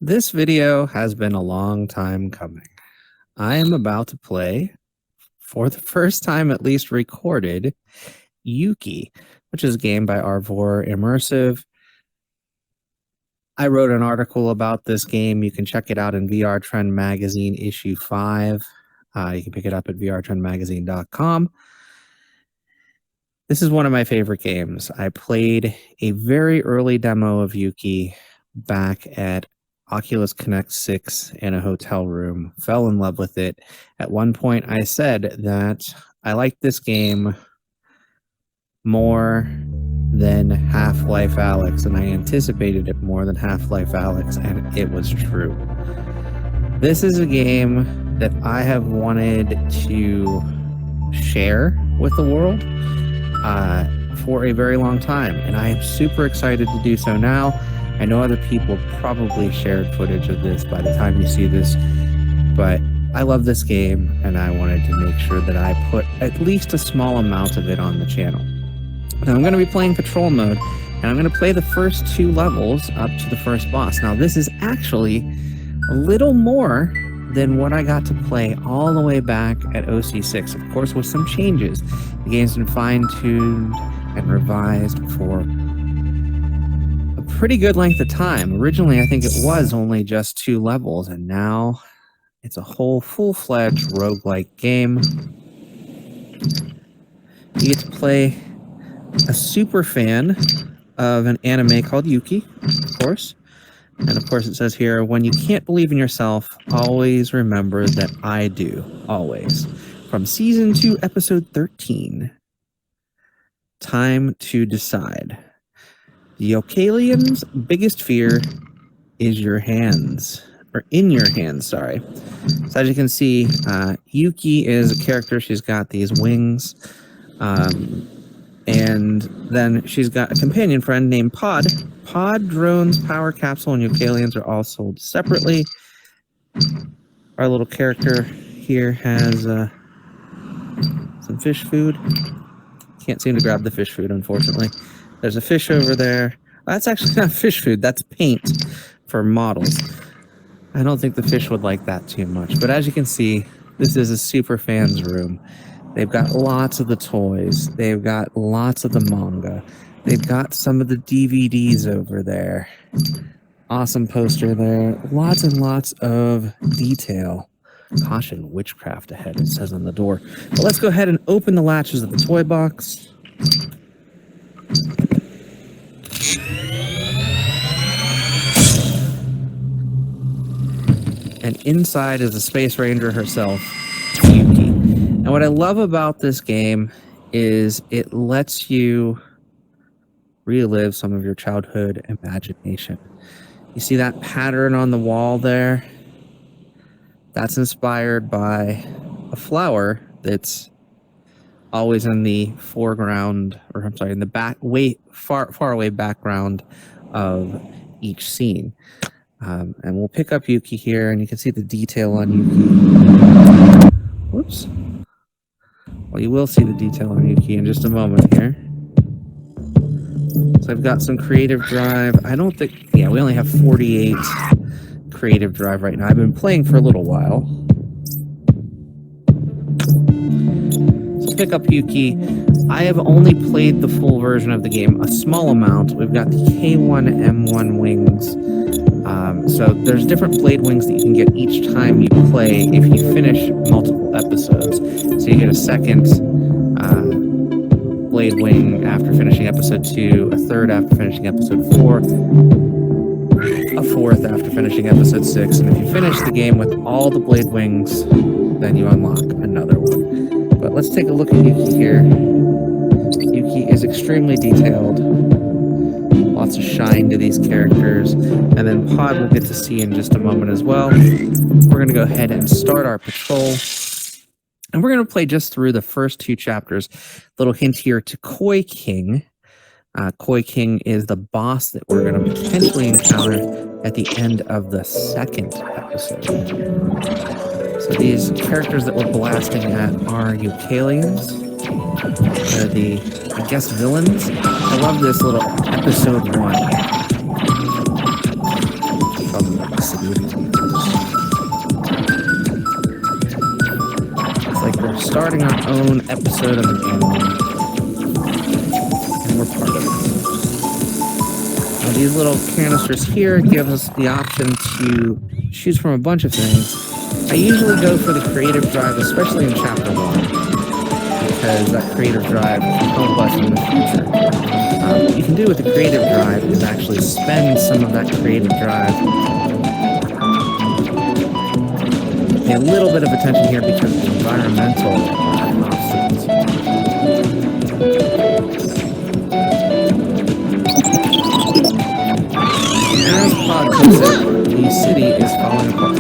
This video has been a long time coming. I am about to play, for the first time at least recorded, YUKI, which is a game by Arvor Immersive. I wrote an article about this game. You can check it out in VR Trend Magazine issue 5. You can pick it up at vrtrendmagazine.com. This is one of my favorite games. I played a very early demo of YUKI back at Oculus Connect 6 in a hotel room, fell in love with it. At one point, I said that I liked this game more than Half-Life Alyx, and I anticipated it more than Half-Life Alyx, and it was true. This is a game that I have wanted to share with the world for a very long time, and I am super excited to do so now. I know other people probably shared footage of this by the time you see this, but I love this game, and I wanted to make sure that I put at least a small amount of it on the channel. Now, I'm going to be playing Patrol Mode, and I'm going to play the first 2 levels up to the first boss. Now, this is actually a little more than what I got to play all the way back at OC6, of course, with some changes. The game's been fine-tuned and revised for pretty good length of time. Originally, I think it was only just 2 levels, and now it's a whole full-fledged roguelike game. You get to play a super fan of an anime called YUKI, of course. And of course it says here, when you can't believe in yourself, always remember that I do. Always. From Season 2, Episode 13. Time to decide. The Yokalian's biggest fear is your hands, or in your hands, sorry. So as you can see, YUKI is a character. She's got these wings, and then she's got a companion friend named Pod. Pod, drones, power capsule, and Yokalians are all sold separately. Our little character here has some fish food. Can't seem to grab the fish food, unfortunately. There's a fish over there. That's actually not fish food. That's paint for models. I don't think the fish would like that too much. But as you can see, this is a super fan's room. They've got lots of the toys. They've got lots of the manga. They've got some of the DVDs over there. Awesome poster there. Lots and lots of detail. Caution, witchcraft ahead, it says on the door. But let's go ahead and open the latches of the toy box. And inside is the Space Ranger herself, YUKI. And what I love about this game is it lets you relive some of your childhood imagination. You see that pattern on the wall there? That's inspired by a flower that's always in the foreground, or I'm sorry, in the back, far away background of each scene. And we'll pick up YUKI here, and you can see the detail on YUKI. Whoops. Well, you will see the detail on YUKI in just a moment here. So I've got some creative drive. I don't think, yeah, we only have 48 creative drive right now. I've been playing for a little while. So pick up YUKI. I have only played the full version of the game, a small amount. We've got the K1M1 wings. So there's different blade wings that you can get each time you play if you finish multiple episodes. So you get a second blade wing after finishing episode 2, a third after finishing episode 4, a fourth after finishing episode 6, and if you finish the game with all the blade wings, then you unlock another one. But let's take a look at YUKI here. YUKI is extremely detailed. Lots of shine to these characters. And then Pod we'll get to see in just a moment as well. We're going to go ahead and start our patrol. And we're going to play just through the first 2 chapters. Little hint here to Koi King. Koi King is the boss that we're going to potentially encounter at the end of the 2nd episode. So these characters that we're blasting at are Yokalians. They're the, I guess, villains. I love this little episode 1. city of these monsters. It's like we're starting our own episode of the game, and we're part of it. Now, these little canisters here give us the option to choose from a bunch of things. I usually go for the creative drive, especially in Chapter 1, because that creative drive can help us in the future. What you can do with the creative drive is actually spend some of that creative drive. Pay a little bit of attention here because of the environmental obstacles. As Pod puts it, the city is falling apart.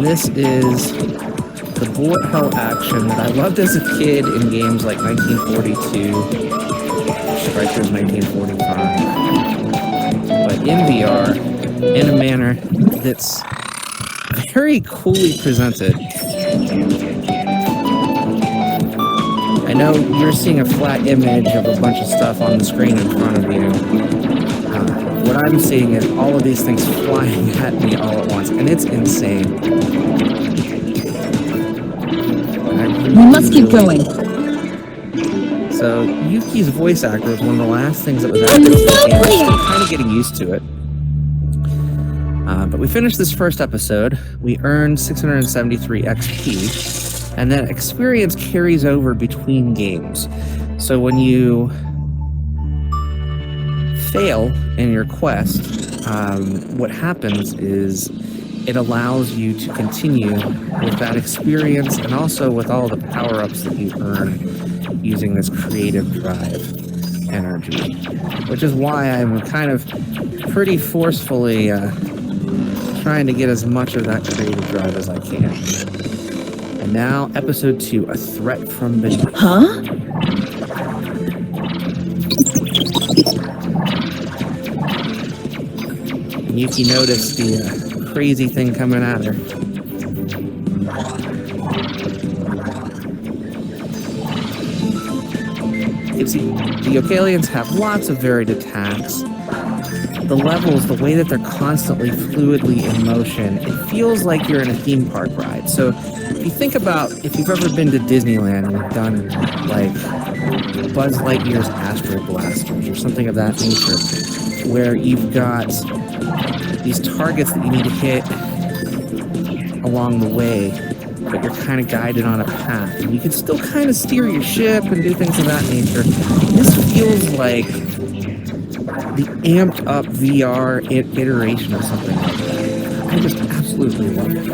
This is the bullet hell action that I loved as a kid in games like 1942, Strikers 1945, but in VR, in a manner that's very coolly presented. I know you're seeing a flat image of a bunch of stuff on the screen in front of you. What I'm seeing is all of these things flying at me all at once, and it's insane. We must keep going. So, Yuki's voice actor was one of the last things that was added to the game. I'm still kind of getting used to it. But we finished this first episode. We earned 673 XP, and that experience carries over between games. So when you fail in your quest, what happens is it allows you to continue with that experience and also with all the power-ups that you earn using this creative drive energy, which is why I'm kind of pretty forcefully trying to get as much of that creative drive as I can. And now, episode 2, A Threat from Beneath. Huh? Yuki noticed the crazy thing coming at her. You see, the Yokalians have lots of varied attacks. The levels, the way that they're constantly fluidly in motion, it feels like you're in a theme park ride. So if you think about, if you've ever been to Disneyland and you've done like Buzz Lightyear's Astro Blasters or something of that nature, where you've got these targets that you need to hit along the way, but you're kind of guided on a path, and you can still kind of steer your ship and do things of that nature. This feels like the amped up VR iteration of something like that. I just absolutely love it.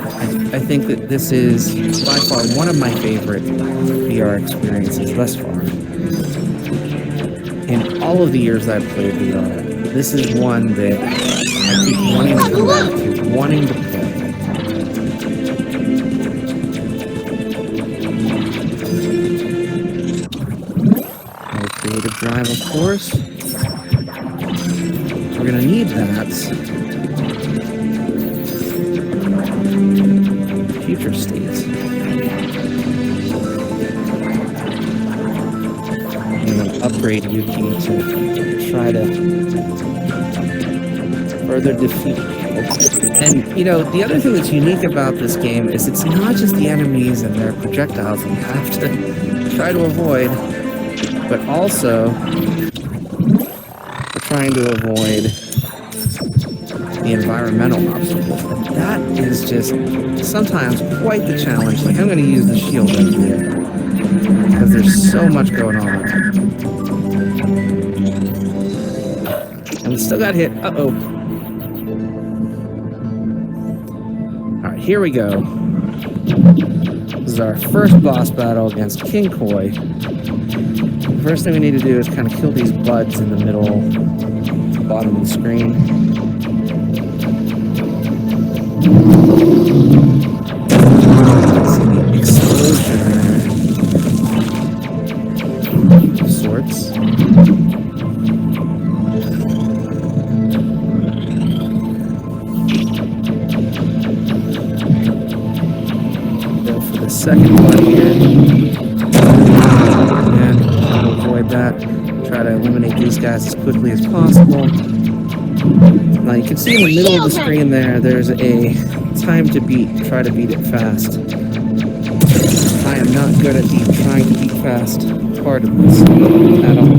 I think that this is by far one of my favorite VR experiences thus far. In all of the years that I've played VR, this is one that I keep wanting to come back to, wanting to play. Our creative drive, of course. We're going to need that. Future states. I'm going to upgrade Yuki to try to further defeat. And, you know, the other thing that's unique about this game is it's not just the enemies and their projectiles that you have to try to avoid, but also we're trying to avoid the environmental obstacles. That is just sometimes quite the challenge. Like, I'm going to use the shield right here because there's so much going on. And we still got hit. Uh-oh. Alright, here we go. This is our first boss battle against King Koi. The first thing we need to do is kind of kill these buds in the middle, bottom of the screen. for the second one here. And I'll avoid that. Try to eliminate these guys as quickly as possible. Now you can see in the middle of the screen there's a time to beat. Try to beat it fast. I am not good at trying to beat fast part of this at all.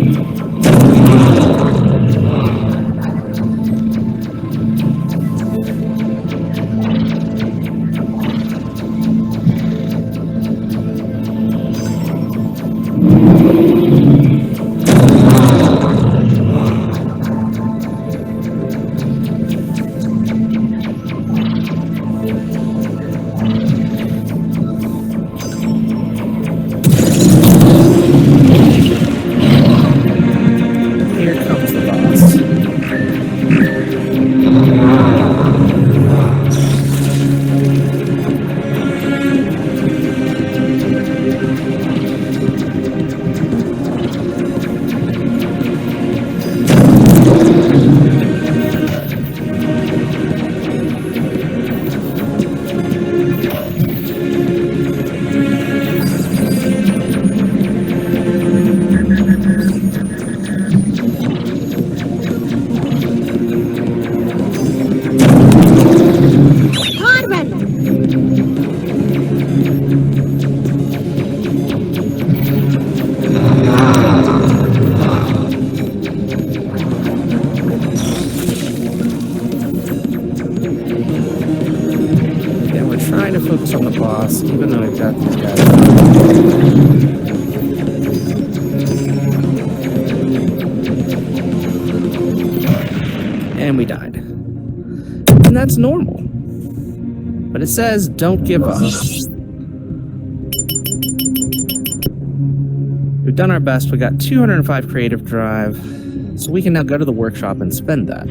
Focus on the boss, even though we've got these guys. And we died. And that's normal. But it says, don't give up. We've done our best. We got 205 creative drive. So we can now go to the workshop and spend that.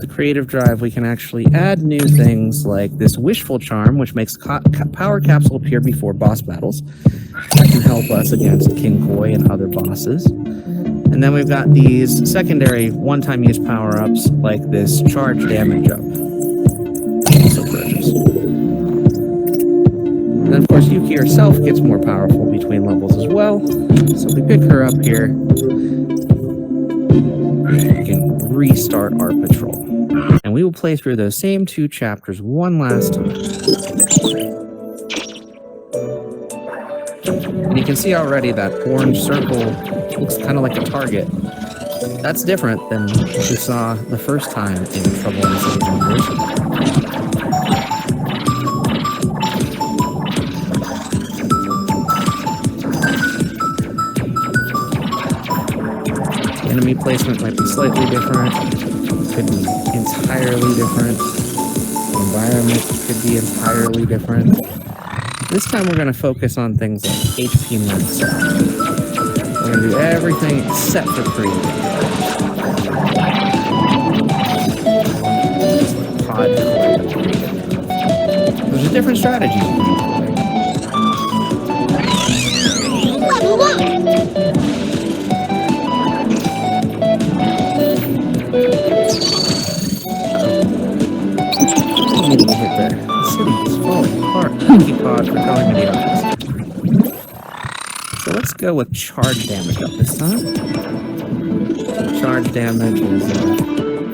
Creative drive, we can actually add new things like this wishful charm, which makes power capsule appear before boss battles. That can help us against King Koi and other bosses. And then we've got these secondary one-time use power-ups like this charge damage up. Also purchase. And then of course Yuki herself gets more powerful between levels as well. So we pick her up here. We can restart our patrol. And we will play through those same 2 chapters one last time. And you can see already that orange circle looks kind of like a target. That's different than what we saw the first time in Trouble in the City University. Enemy placement might be slightly different. Could be entirely different. The environment could be entirely different. This time we're going to focus on things like HP max. We're going to do everything except for creative. Pod creative. There's a different strategy. Level up! Hit there. The city is falling apart. Thank you, Pod, for telling me the opposite. So let's go with charge damage up this time. Charge damage is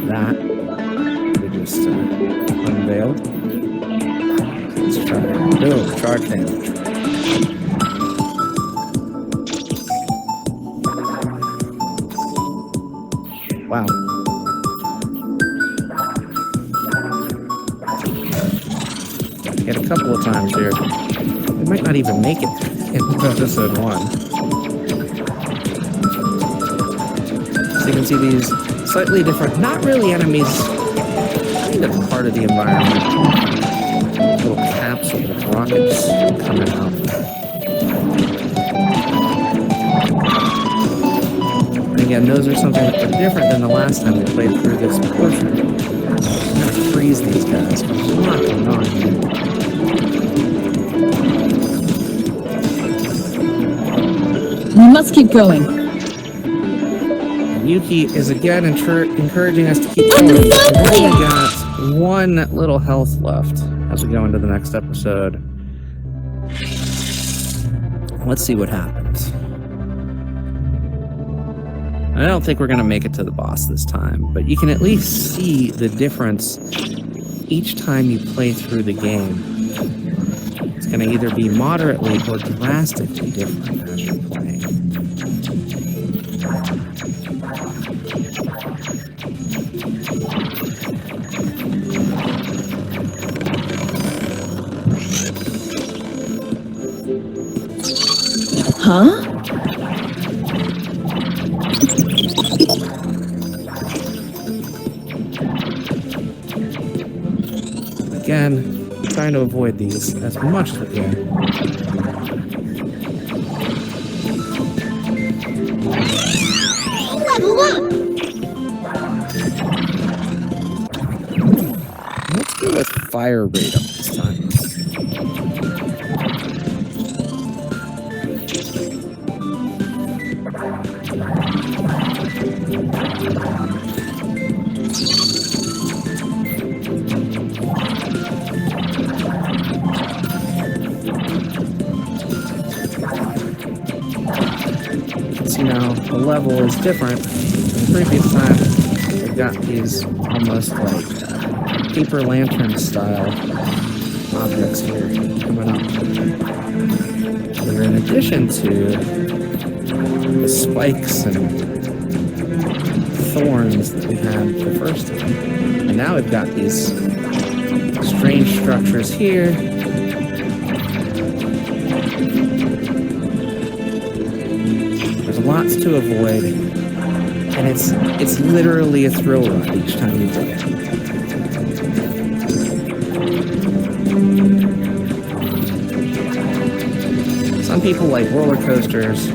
that. We just unveiled. Let's try to build charge damage. Wow. Hit a couple of times here. We might not even make it in episode 1. So you can see these slightly different, not really enemies, kind of part of the environment. Little capsule with rockets coming out. And again, those are something that are different than the last time we played through this portion. I'm gonna freeze these guys. There's a lot going on here. must keep going. Yuki is again encouraging us to keep going. We've only got one little health left as we go into the next episode. Let's see what happens. I don't think we're going to make it to the boss this time, but you can at least see the difference each time you play through the game. It's going to either be moderately or drastically different as you're playing. Huh? Again, trying to avoid these as much as we can. Level up! Let's go with fire rate up this time. See now, the level is different. In the previous time, we've got these almost like paper lantern style objects here coming up. They're in addition to the spikes and thorns that we had the first time. And now we've got these strange structures here. There's lots to avoid, and it's literally a thrill ride each time you do it. Some people like roller coasters.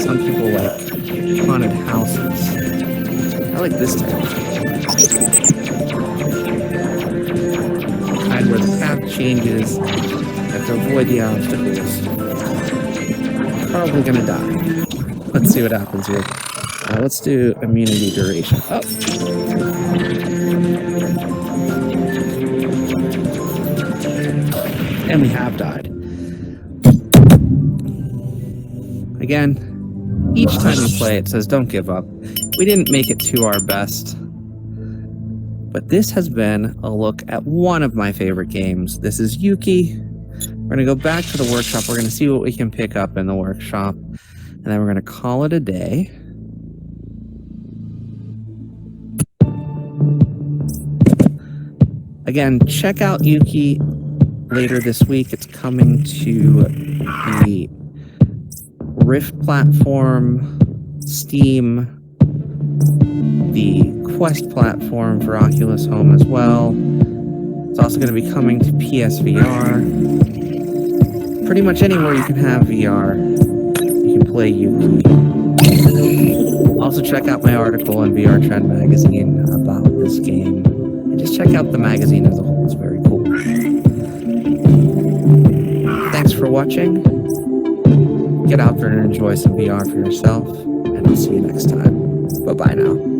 Some people like haunted houses. I like this type of kind where the path changes. You have to avoid the obstacles. Probably gonna die. Let's see what happens here. Let's do immunity duration. Oh. And we have died. Again, each time you play it says don't give up. We didn't make it to our best. But this has been a look at one of my favorite games. This is Yuki. We're going to go back to the workshop. We're going to see what we can pick up in the workshop. And then we're going to call it a day. Again, check out Yuki later this week. It's coming to the Rift platform, Steam, the Quest platform for Oculus Home as well. It's also going to be coming to PSVR. Pretty much anywhere you can have VR, you can play Yuki. Also check out my article in VR Trend magazine about this game. And just check out the magazine as a whole. It's very cool. Thanks for watching. Get out there and enjoy some VR for yourself. And I'll see you next time. Bye-bye now.